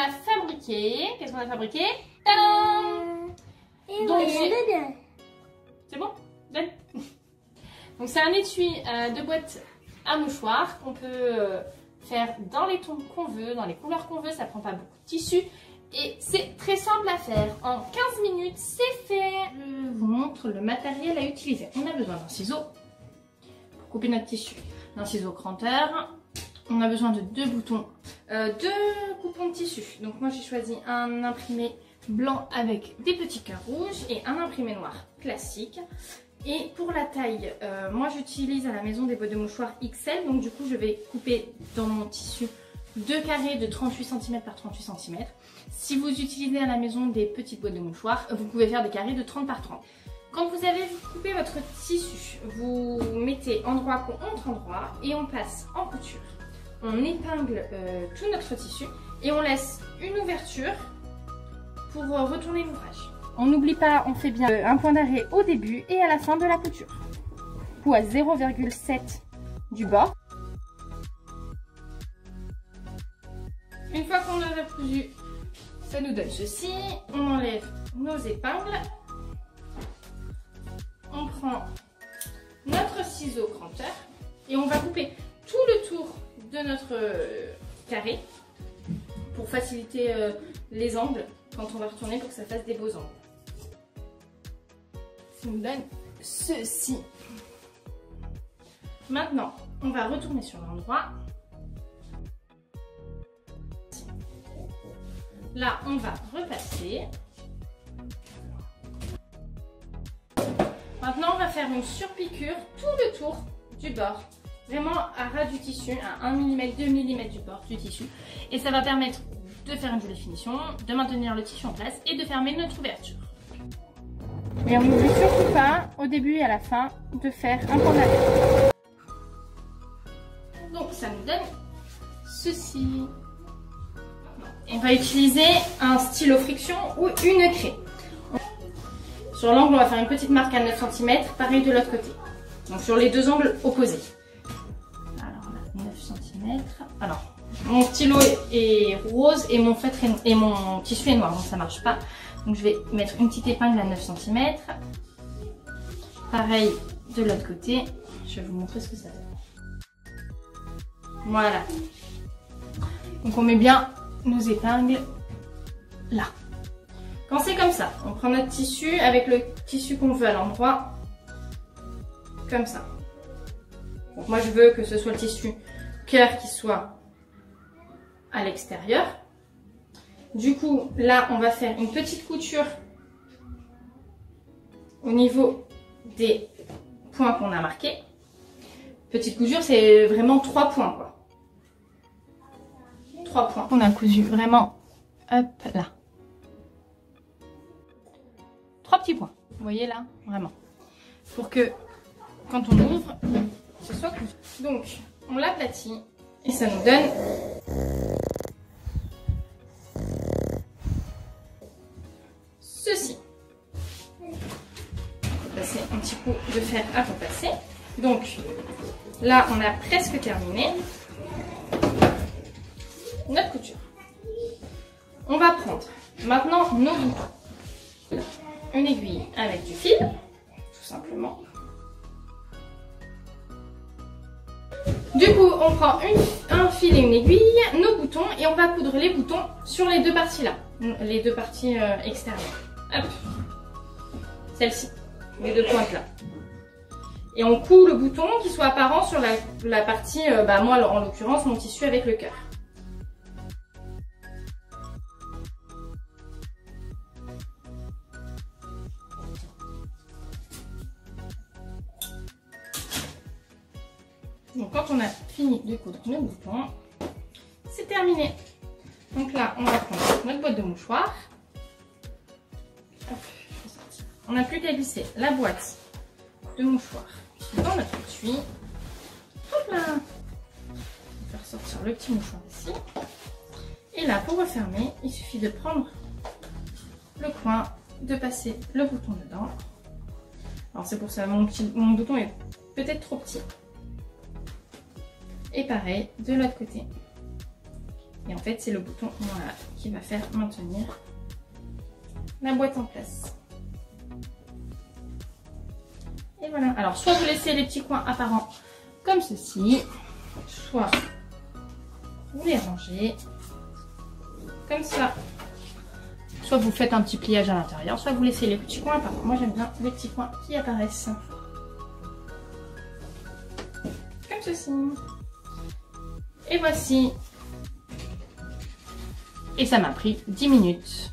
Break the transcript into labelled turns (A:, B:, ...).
A: a fabriqué. Qu'est-ce qu'on a fabriqué? Tadam! Donc, c'est bon? Donne. Donc c'est un étui de boîte à mouchoirs qu'on peut faire dans les tons qu'on veut, dans les couleurs qu'on veut, ça prend pas beaucoup de tissu et c'est très simple à faire. En 15 minutes, c'est fait. Je vous montre le matériel à utiliser. On a besoin d'un ciseau pour couper notre tissu, d'un ciseau cranteur. On a besoin de deux boutons, deux coupons de tissu. Donc moi j'ai choisi un imprimé blanc avec des petits cœurs rouges et un imprimé noir classique. Et pour la taille, moi j'utilise à la maison des boîtes de mouchoirs XL, donc du coup je vais couper dans mon tissu deux carrés de 38 cm par 38 cm. Si vous utilisez à la maison des petites boîtes de mouchoirs, vous pouvez faire des carrés de 30 par 30. Quand vous avez coupé votre tissu, vous mettez endroit contre endroit et on passe en couture. On épingle tout notre tissu et on laisse une ouverture pour retourner l'ouvrage. On n'oublie pas, on fait bien un point d'arrêt au début et à la fin de la couture. Coup à 0,7 du bord. Une fois qu'on a cousu, ça nous donne ceci. On enlève nos épingles. On prend notre ciseau cranteur et on va couper tout le tour de notre carré pour faciliter les angles quand on va retourner pour que ça fasse des beaux angles. Ça nous donne ceci. Maintenant, on va retourner sur l'endroit. Là, on va repasser. Maintenant, on va faire une surpiqûre tout le tour du bord. Vraiment à ras du tissu, à 1 mm, 2 mm du bord du tissu. Et ça va permettre de faire une jolie finition, de maintenir le tissu en place et de fermer notre ouverture. Et on n'oublie surtout pas, au début et à la fin, de faire un point d'arrêt. Donc ça nous donne ceci. On va utiliser un stylo friction ou une craie. Sur l'angle, on va faire une petite marque à 9 cm, pareil de l'autre côté. Donc sur les deux angles opposés. Alors là, 9 cm. Alors, mon stylo est rose et mon feutre et mon tissu est noir, donc ça marche pas. Donc je vais mettre une petite épingle à 9 cm. Pareil de l'autre côté. Je vais vous montrer ce que ça donne. Voilà. Donc on met bien nos épingles là. Quand c'est comme ça, on prend notre tissu avec le tissu qu'on veut à l'endroit, comme ça. Donc moi je veux que ce soit le tissu cœur qui soit à l'extérieur. Du coup, là on va faire une petite couture au niveau des points qu'on a marqués. Petite couture, c'est vraiment 3 points quoi. 3 points. On a cousu vraiment, hop là. 3 petits points. Vous voyez là, vraiment. Pour que quand on ouvre, ce soit cousu. Donc, on l'aplatit et ça nous donne ceci. On va passer un petit coup de fer à repasser. Donc, là, on a presque terminé notre couture. On va prendre maintenant nos boutons. Une aiguille avec du fil, tout simplement. Du coup, on prend un fil et une aiguille, nos boutons, et on va coudre les boutons sur les deux parties là, les deux parties extérieures. Hop, celle-ci, les deux pointes là. Et on coud le bouton qui soit apparent sur la partie, moi en l'occurrence, mon tissu avec le cœur. Donc quand on a fini de coudre nos boutons, c'est terminé. Donc là, on va prendre notre boîte de mouchoirs. On n'a plus qu'à glisser la boîte de mouchoirs dans notre étui. Hop là. On va faire sortir le petit mouchoir ici. Et là, pour refermer, il suffit de prendre le coin, de passer le bouton dedans. Alors c'est pour ça, mon bouton est peut-être trop petit. Et pareil, de l'autre côté. Et en fait, c'est le bouton voilà, qui va faire maintenir la boîte en place. Et voilà. Alors, soit vous laissez les petits coins apparents comme ceci, soit vous les rangez comme ça. Soit vous faites un petit pliage à l'intérieur, soit vous laissez les petits coins apparents. Moi, j'aime bien les petits coins qui apparaissent. Comme ceci. Et voici. Et ça m'a pris 10 minutes.